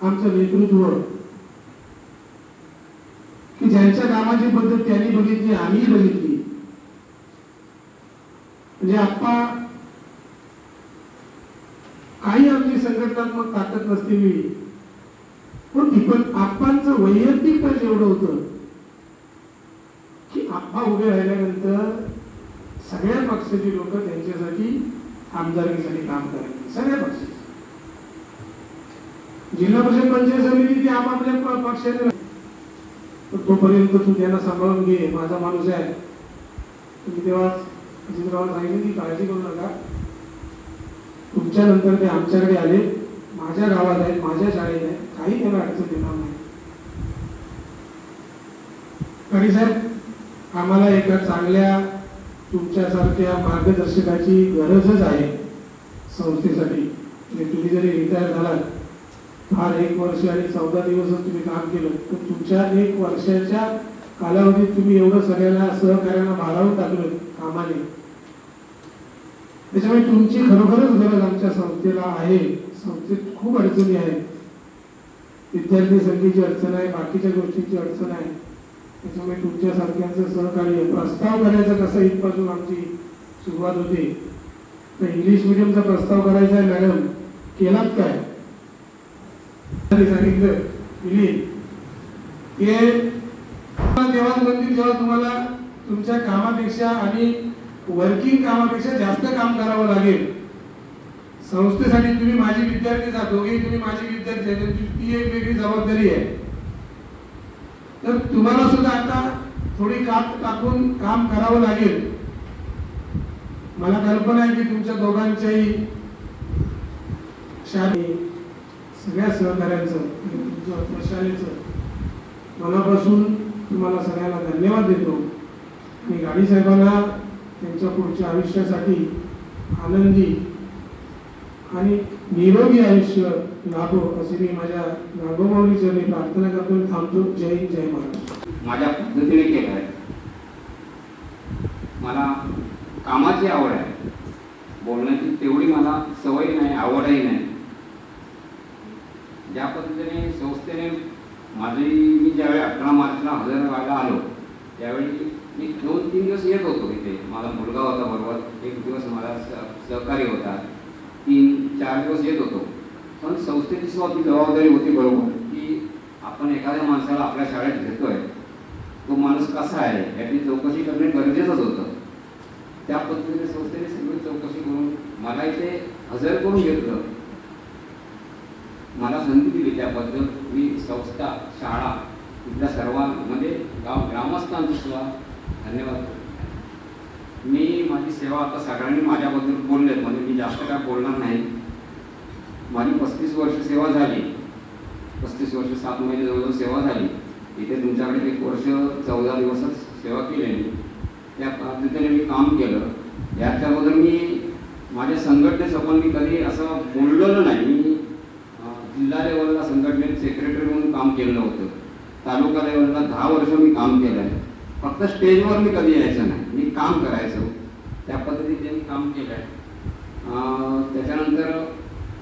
आमचं नेतृत्व की ज्यांच्या कामाची पद्धत त्यांनी बघितली, आम्ही बघितली. म्हणजे आप्पा काही आमची संघटनात्मक ताकद नसलेली होती, पण आप्पांचं वैयक्तिक पद एवढं होतं की आप्पा उभे राहिल्यानंतर सगळ्या पक्षाची लोक त्यांच्यासाठी आमदारकीसाठी काम करायचे, सगळ्या पक्षाचे. जिल्हा परिषद पंचायत समिती ती आपापल्या पक्षाने पण तोपर्यंत तू त्यांना सांभाळून घे, माझा माणूस आहे. तुम्ही तेव्हा अजितरावाला सांगितलं की काळजी करू नका, तुमच्यानंतर ते आमच्याकडे आले, माझ्या गावात आहेत, माझ्या शाळेत आहेत, काही त्यांना अडचण येणार नाही. आणि साहेब आम्हाला एका चांगल्या तुमच्यासारख्या मार्गदर्शकाची गरजच आहे संस्थेसाठी. तुम्ही जरी रिटायर झालात, फार 1 वर्ष आणि 14 दिवसच तुम्ही काम केलं, तर तुमच्या 1 वर्षाच्या कालावधीत तुम्ही एवढं सगळ्यांना सहकार्यांना भारावून टाकलं कामाने. त्याच्यामुळे तुमची खरोखरच गरज आमच्या संस्थेला आहे. संस्थेत खूप अडचणी आहेत, विद्यार्थी संख्येची अडचण आहे, बाकीच्या गोष्टींची अडचण आहे. त्याच्यामुळे तुमच्यासारख्यांचं सहकार्य, प्रस्ताव करायचं कसं इथपासून आमची सुरुवात होते. तर इंग्लिश मिडियमचा प्रस्ताव करायचा आहे मॅडम, केलात काय? सांगितलं मिली तेव्हा म्हणतील जेव्हा तुम्हाला तुमच्या कामापेक्षा आणि वर्किंग कामापेक्षा जास्त काम करावं लागेल. संस्थेसाठी तुम्ही माझी विद्यार्थीच आहात, दोघेही तुम्ही माझी विद्यार्थी आहेत, ती एक वेगळी जबाबदारी आहे. तर तुम्हाला सुद्धा आता थोडी कात टाकून काम करावं लागेल. मला कल्पना आहे की तुमच्या दोघांच्याही सगळ्या सहकार्यांचं आणि तुमच्या शाळेचं मनापासून तुम्हाला सगळ्यांना धन्यवाद देतो. आणि गाडी साहेबांना त्यांच्या पुढच्या आयुष्यासाठी आनंदी आणि निरोगी आयुष्य लाभो अशी मी माझ्या नागोमाऊलीच्या प्रार्थना करतो. थांबतो. जय हिंद, जय महाराष्ट्र. माझ्या पद्धतीने केलं आहे. मला कामाची आवड आहे, बोलण्याची तेवढी मला सवय नाही, आवडही नाही. ज्या पद्धतीने संस्थेने मी ज्यावेळी 18 मार्चला हजर व्हायला आलो त्यावेळी मी 2-3 दिवस येत होतो इथे. माझा मुलगा होता बरोबर, 1 दिवस मला सहकारी होता, 3-4 दिवस येत होतो. पण संस्थेची सुद्धा ती जबाबदारी होती बरोबर की आपण एखाद्या माणसाला आपल्या शाळेत घेतोय, तो माणूस कसा आहे याची चौकशी करणे गरजेचंच होतं. त्या पद्धतीने संस्थेने सगळी चौकशी करून मला इथे हजर करून घेतलं, मला संधी दिली. त्याबद्दल मी संस्था, शाळा इथल्या सर्वांमध्ये ग्रामस्थांचं सुद्धा धन्यवाद करतो. मी माझी सेवा आता सगळ्यांनी माझ्याबद्दल बोललेत, म्हणजे मी जास्त काय बोलणार नाही. माझी 35 वर्ष सेवा झाली, 35 वर्ष 7 महिने जवळजवळ सेवा झाली. इथे तुमच्याकडे 1 वर्ष 14 दिवसच सेवा केली मी. त्या पद्धतीने मी काम केलं. याच्याबद्दल मी माझ्या संघटनेसोबत मी कधी असं बोललेलं नाही. मी जिल्हा लेवलला संघटनेत सेक्रेटरी म्हणून काम केलं होतं, तालुका लेवलला 10 वर्ष मी काम केलं आहे. फक्त स्टेजवर मी कधी यायचं नाही, मी काम करायचं. त्या पद्धतीने मी काम केलं आहे. त्याच्यानंतर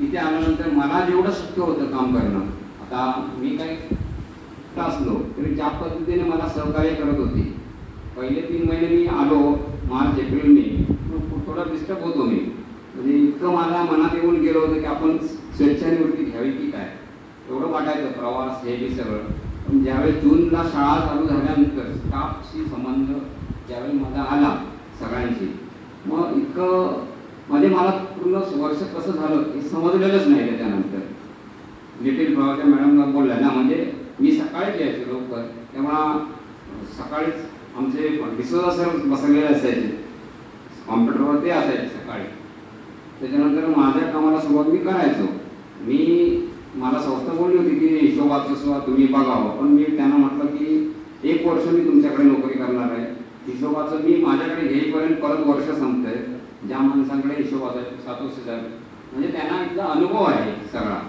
इथे आल्यानंतर मला जेवढं शक्य होतं काम करणं, आता मी काही असलो तरी ज्या पद्धतीने मला सहकार्य करत होती. पहिले 3 महिने मी आलो, मार्च, एप्रिल, मे, थोडा डिस्टर्ब होतो मी. म्हणजे इतकं मला मनात येऊन गेलं होतं की आपण स्वेच्छानिवृत्ती घ्यावी की काय, एवढं वाटायचं, प्रवास हे सगळं. पण ज्यावेळी जूनला शाळा चालू झाल्यानंतर स्टाफशी संबंध ज्यावेळी माझा आला सगळ्यांशी, मग इतकं म्हणजे मला पूर्ण वर्ष कसं झालं हे समजलेलंच नाही. त्याच्यानंतर लिटिल फ्लॉवरच्या मॅडमला बोलल्या ना, म्हणजे मी सकाळीच यायचो लवकर, तेव्हा सकाळीच आमचे डिसोजा सर बसलेले असायचे, कॉम्प्युटरवर ते असायचे सकाळी. त्याच्यानंतर माझ्या कामाला सुरुवात मी करायचो. मला संस्था बोलली होती की हिशोबाचं सुद्धा तुम्ही बघावं, पण मी त्यांना म्हटलं की 1 वर्ष मी तुमच्याकडे नोकरी करणार आहे, हिशोबाचं मी माझ्याकडे घेईपर्यंत परत वर्ष संपतंय. ज्या माणसांकडे हिशोबाचं 7 वर्ष झालं म्हणजे त्यांना इथला अनुभव आहे सगळा.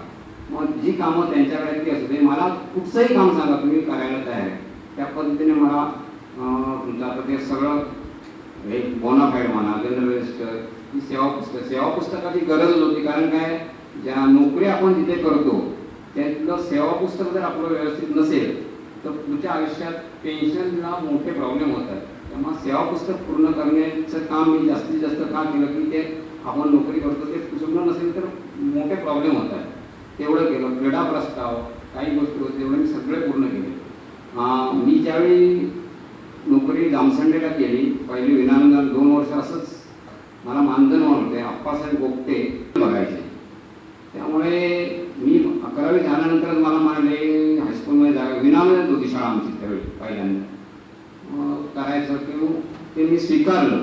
मग जी कामं त्यांच्याकडे ती असू दे, मला कुठचंही काम सांगा तुम्ही करायला तयार आहे. त्या पद्धतीने मला तुमचं आता ते सगळं एक बोनाफाईड म्हणा, जनरल रजिस्टर, ही सेवा पुस्तकाची गरजच होती. कारण काय, ज्या नोकरी आपण जिथे करतो त्यातलं सेवा पुस्तक जर आपलं व्यवस्थित नसेल तर पुढच्या आयुष्यात पेन्शनला मोठे प्रॉब्लेम होतात. त्यामुळे सेवा पुस्तक पूर्ण करण्याचं काम मी जास्तीत जास्त का केलं की ते आपण नोकरी करतो ते पूर्ण नसेल तर मोठे प्रॉब्लेम होतात. तेवढं केलं. क्रीडा प्रस्ताव काही गोष्टी होते तेवढे मी सगळे पूर्ण केले. मी ज्यावेळी नोकरी जामसंडेला केली, पहिली विनानंदन 2 वर्ष असंच मला मानधन होते, आप्पासाहेब गोपटे बघायचे. त्यामुळे मी 11वी झाला पहिल्यांदा करायचं किंवा ते मी स्वीकारलं.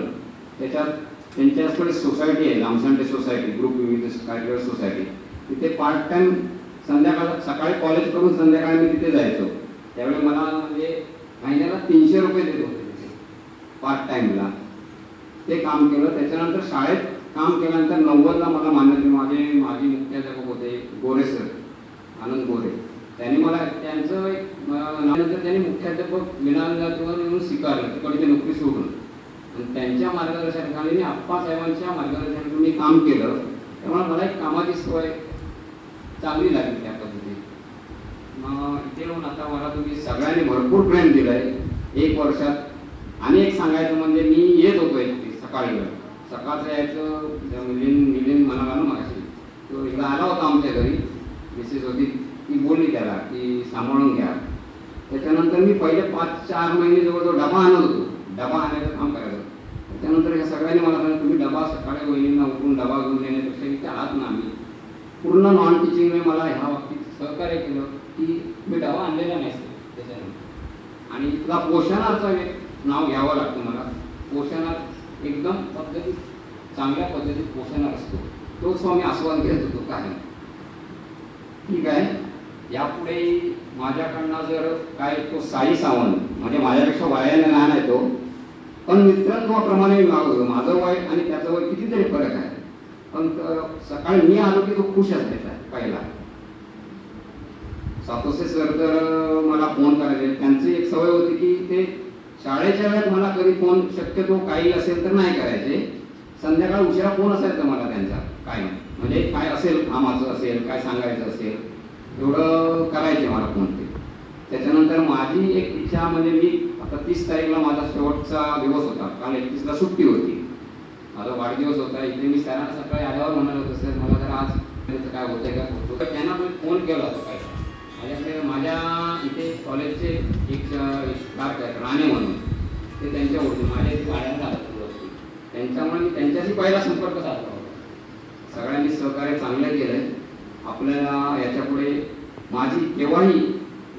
त्याच्यात त्यांच्याकडे सोसायटी आहे, लामसंडे सोसायटी, ग्रुप विविध कॅरियर सोसायटी. तिथे पार्ट टाइम सकाळी कॉलेज करून संध्याकाळी मी तिथे जायचो. त्यावेळी मला म्हणजे महिन्याला 300 रुपये देत होते तिथे पार्ट टाइमला. ते काम केलं. त्याच्यानंतर शाळेत काम केल्यानंतर 90ला मला माजी मुख्याध्यापक होते गोरे सर, आनंद गोरे. त्यांनी मला त्यांचं नंतर त्यांनी मुख्याध्यापक विनायकवर येऊन स्वीकारलं तिकडची नोकरी सोडून. आणि त्यांच्या मार्गदर्शनाखाली मी आप्पासाहेबांच्या मार्गदर्शनाखाली मी काम केलं. त्यामुळे मला एक कामाची सवय चांगली लागली त्या पद्धतीने. मग इथे येऊन आता मला तुम्ही सगळ्यांनी भरपूर प्रेम दिलं आहे 1 वर्षात. आणि एक सांगायचं म्हणजे मी येत होतो सकाळी सकाळचं यायचं मिलिंद म्हणाला ना माझी, तो एकदा आला होता आमच्या घरी. मिसेस होती, ती बोलली त्याला की सांभाळून घ्या. त्याच्यानंतर मी पहिले 5-4 महिने जवळजवळ डबा आणत होतो, डबा आणायचं काम करायचं. त्याच्यानंतर या सगळ्यांनी मला सांगितलं तुम्ही डबा सकाळी वहिनींना उठून डबा घेऊन देण्यापेक्षा इथे आहात ना. आम्ही पूर्ण नॉन टीचिंगने मला ह्या बाबतीत सहकार्य केलं की मी डबा आणलेला नाही त्याच्यानंतर. आणि इथला पोषणाचं नाव घ्यावं लागतं मला. पोषणात एकदम पद्धतीत चांगल्या पद्धतीत पोषणार असतो, तोच मी आस्वाद घेत होतो काय. ठीक आहे. यापुढे माझ्याकडनं जर काय तो साई सावंत म्हणजे माझ्यापेक्षा वयाने लहान आहे तो, पण मित्रांप्रमाणे मी मागवतो. माझं वय आणि त्याचं वय कितीतरी फरक आहे. पण सकाळी मी आलो की तो खुश असायचा पहिला. सातोसे सर तर मला फोन करायचे. त्यांची एक सवय होती की ते शाळेच्या वेळेत मला कधी फोन शक्यतो काही असेल तर नाही करायचे. संध्याकाळी उशिरा फोन असायचा मला त्यांचा काय म्हणजे काय असेल कामाचं असेल काय सांगायचं असेल एवढं करायचे मला फोन ते. त्याच्यानंतर माझी एक इच्छा म्हणजे मी आता 30 तारीखला माझा शेवटचा दिवस होता. काल 31ला सुट्टी होती, माझा वाढदिवस होता. इथे मी सरांना सकाळी आल्यावर म्हणाल होतं सर मला जर आज काय होतंय का होतो. त्यांना मी फोन केला होता काय माझ्याकडे माझ्या इथे कॉलेजचे एक क्लार्क आहेत राणे म्हणून, ते त्यांच्या ओळखी माझ्या इथे गाड्यांना राहतात त्यांच्यामुळे मी त्यांच्याशी पहिला संपर्क साधला होता. सगळ्यांनी सहकार्य चांगलं केलं आहे. आपल्याला याच्यापुढे माझी केव्हाही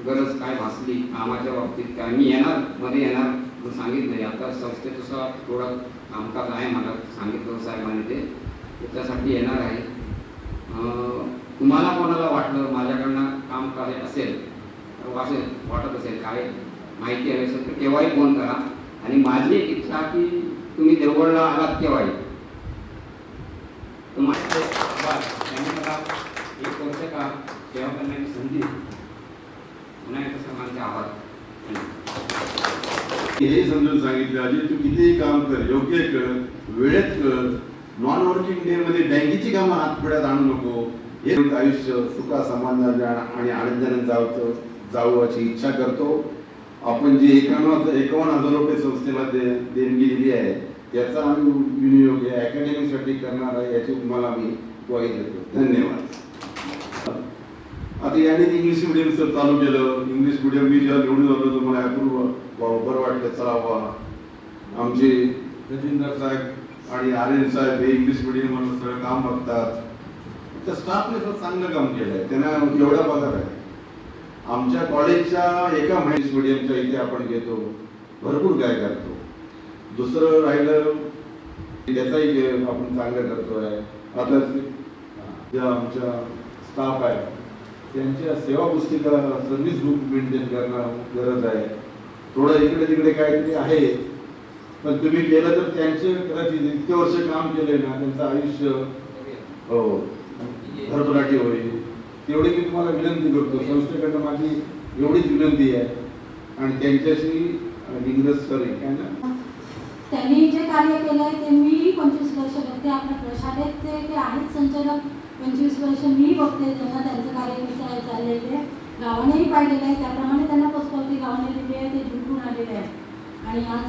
गरज काय भासली कामाच्या बाबतीत काय मी मध्ये येणार म्हणून सांगितलं. आता संस्थेचं थोडं कामकाज आहे मला सांगितलं साहेबांनी ते त्याच्यासाठी येणार आहे. तुम्हाला कोणाला वाटलं माझ्याकडनं काम काय असेल वाटत असेल काय माहिती हवी असेल तर केव्हाही फोन करा. आणि माझी एक इच्छा की तुम्ही देवगडला आलात केव्हाही त्यांनी मला 1 वर्ष का सेवा करण्याची संधी पुन्हा एकदा सर्वांचे आभार. हे समजून सांगितलं अजय तू कितीही काम कर, योग्य कर, वेळेत कर. नॉन वर्किंग डे मध्ये बँकेची कामं हातपुड्यात आणू नको. हे आयुष्य सुखा समाधान आणि आनंदाने जाऊ अशी इच्छा करतो. आपण जे 51,000 रुपये संस्थेला देणगी दिली आहे याचा आम्ही विनियोग या अकॅडमीसाठी करणार आहे याची तुम्हाला मी ग्वाही देतो. धन्यवाद. आता याने इंग्लिश मिडियमचं चालू केलं. इंग्लिश मिडियम मी जेव्हा निवडून आलो तर मला अपूर्व बरं वाटलं. चला आमचे रजिंदर साहेब आणि आर्यन साहेब हे इंग्लिश मिडियम म्हणून सगळं काम बघतात. त्या स्टाफने तर चांगलं काम केलं आहे. त्यांना एवढा पगार आहे. आमच्या कॉलेजच्या एका इंग्लिश मिडियमच्या इथे आपण घेतो भरपूर काय करतो. दुसरं राहिलं त्याचाही आपण चांगलं करतोय. आता ज्या आमच्या स्टाफ आहे त्यांच्या सेवा पुस्तिका सर्व्हिस बुक मेंटेन करणं गरज आहे. थोडं इकडे तिकडे काहीतरी आहे पण तुम्ही केलं तर त्यांचे कदाचित इतके वर्ष काम केले ना त्यांचं आयुष्य हो भरभराटी होईल. तेवढी मी तुम्हाला विनंती करतो. संस्थेकडनं माझी एवढीच विनंती आहे. आणि त्यांच्याशी इंग्रज सर त्यांनी जे कार्य केलं आहे ते मी 25 वर्ष बघते. आपल्या शाळेत ते आहेत संचालक 25 वर्ष मी बघते त्यांना त्यांचं कार्य कसं चाललेलं आहे. गावानेही पाहिलेलं आहे त्याप्रमाणे त्यांना पोचपावती गावाने दिली आहे. ते जिंकून आलेले आहे आणि आज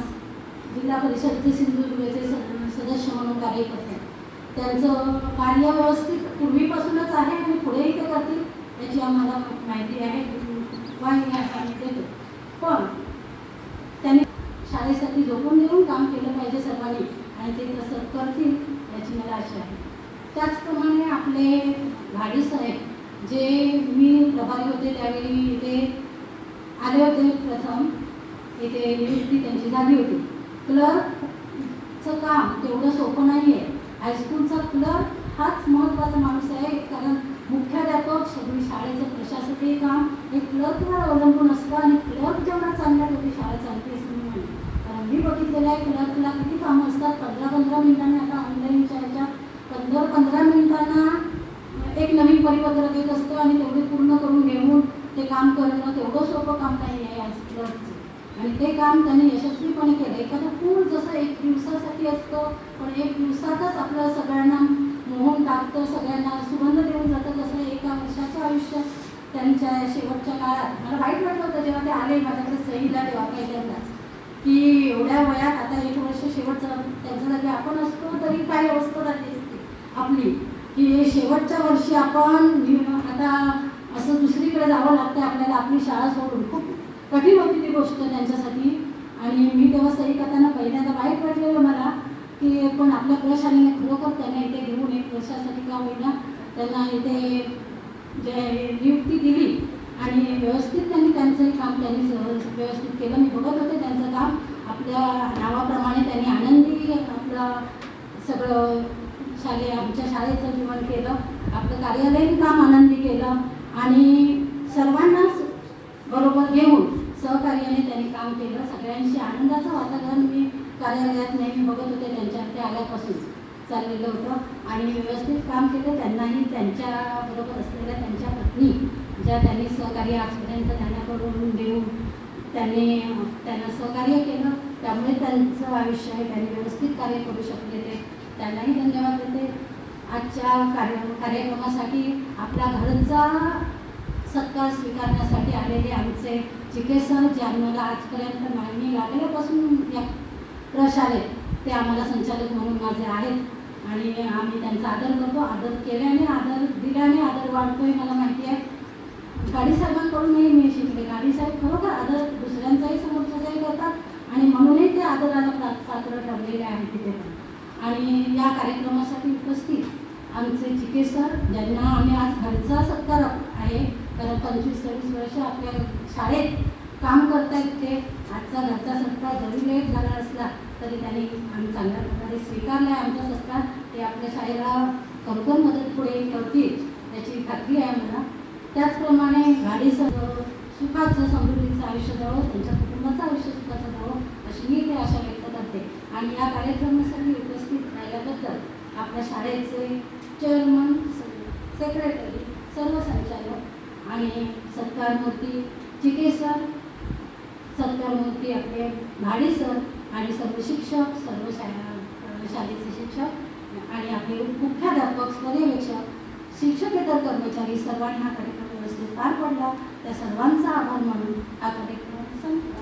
जिल्हा परिषदचे सिंधुदुर्गचे सदस्य म्हणून कार्य करतात. त्यांचं कार्य व्यवस्थित पूर्वीपासूनच आहे आणि पुढेही ते करतील याची आम्हाला माहिती आहे. पण त्यांनी शाळेसाठी झोपून देऊन काम केलं पाहिजे सर्वांनी आणि ते तसं करतील याची मला आशा आहे. त्याचप्रमाणे आपले घाडी साहेब जे मी प्रभारी होते त्यावेळी ते आले होते प्रथम इथे नियुक्ती त्यांची झाली होती. क्लर्कचं काम तेवढं सोपं नाही आहे. हायस्कूलचा क्लर्क हाच महत्त्वाचा माणूस आहे, कारण मुख्याध्यापक सगळी शाळेचं प्रशासकीय काम हे क्लर्कवर अवलंबून असतं आणि क्लर्क जेवढा चांगला तेवढी शाळा चालते असं मी म्हणते. कारण मी बघितलेलं आहे क्लर्कला किती कामं असतात. 15-15 मिनिटांनी आता ऑनलाईनच्या ह्याच्या 15-15 मिनिटांना एक नवीन परिपत्रक येत असतं आणि तेवढे पूर्ण करून घेऊन ते काम करणं तेवढं सोपं काम नाही आहे आज क्लर्कचं. आणि ते काम त्यांनी यशस्वीपणे केलं. एखादं फूल जसं एक दिवसासाठी असतं, पण एक दिवसातच आपलं सगळ्यांना मोहून टाकतं, सगळ्यांना सुगंध देऊन जातं, तसं एका वर्षाचं आयुष्य त्यांच्या शेवटच्या काळात. मला वाईट वाटलं होतं जेव्हा ते आले माझ्याकडे सहीला तेव्हा पहिल्यांदाच, की एवढ्या वयात आता 1 वर्ष शेवटचं त्यांच्या जागी आपण असतो तरी काय अवस्था झाली असते आपली, की शेवटच्या वर्षी आपण आता असं दुसरीकडे जावं लागतं आपल्याला आपली शाळा सोडून. खूप कठीण होती ती गोष्ट त्यांच्यासाठी. आणि मी तेव्हा सही करताना पहिल्यांदा वाईट वाटलेलं मला, की पण आपल्या प्रशासनाने खरोखर त्यांना इथे घेऊन 1 वर्षासाठी का होईना त्यांना इथे जे नियुक्ती दिली आणि व्यवस्थित त्यांनी त्यांचंही काम त्यांनी व्यवस्थित केलं. मी बघत होते त्यांचं काम. आपल्या नावाप्रमाणे त्यांनी आनंदी आपलं सगळं आमच्या शाळेचं जीवन केलं. आपलं कार्यालयीन काम आनंदी केलं आणि सर्वांनाच बरोबर घेऊन सहकार्याने त्यांनी काम केलं. सगळ्यांशी आनंदाचं वातावरण मी कार्यालयात नेहमी बघत होते त्यांच्या ते आल्यापासून चाललेलं होतं आणि व्यवस्थित काम केलं. त्यांनाही त्यांच्याबरोबर असलेल्या त्यांच्या पत्नी ज्या त्यांनी सहकार्य आजपर्यंत त्यांना करून देऊन त्यांना सहकार्य केलं, त्यामुळे त्यांचं आयुष्य आहे त्यांनी व्यवस्थित कार्य करू शकले. ते त्यांनाही धन्यवाद देते. आजच्या कार्यक्रमासाठी आपल्या घरचा सत्कार स्वीकारण्यासाठी आलेले आमचे चिके सर, जे आम्हाला आजपर्यंत मागणी लागल्यापासून या प्रशालेत ते आम्हाला संचालक म्हणून माझे आहेत आणि आम्ही त्यांचा आदर करतो. आदर केल्याने, आदर दिल्याने आदर वाढतोय मला माहिती आहे. गाडी साहेबांकडूनही मी शिकले. गाडी साहेब खरोखर आदर दुसऱ्यांचाही समोरच्याचाही करतात आणि म्हणूनही ते आदराला पात्र ठरलेले आहेत तिथे पण. आणि या कार्यक्रमासाठी उपस्थित आमचे चिके सर, ज्यांना आम्ही आज घरचा सत्कार आहे, कारण 25-26 वर्ष आपल्या शाळेत काम करतायत ते. आजचा घरचा सत्कार जरी लेट झाला असला तरी त्यांनी आम्ही चांगल्या प्रकारे स्वीकारला आहे आमचा सत्कार. ते आपल्या शाळेला खरोखर मदत पुढे करतील याची खात्री आहे मला. त्याचप्रमाणे गाडी सर सुखाचं समृद्धीचं आयुष्य जावं, त्यांच्या कुटुंबाचं आयुष्य सुखाचं जावं अशी मी ते आशा व्यक्त करते. आणि या कार्यक्रमासाठी उपस्थित राहिल्याबद्दल आपल्या शाळेचे चेअरमन, सेक्रेटरी, सर्व संचालक आणि सत्कारमूर्ती चिके सर, सत्कारमूर्ती आपले भाडी सर आणि सर्व शिक्षक, सर्व शाळेचे शिक्षक आणि आपले मुख्याध्यापक, पर्यवेक्षक, शिक्षकेतर कर्मचारी सर्वांना कार्यक्रम व्यवस्थित पार पडला. त्या सर्वांचा आभार मानून हा कार्यक्रम संपला.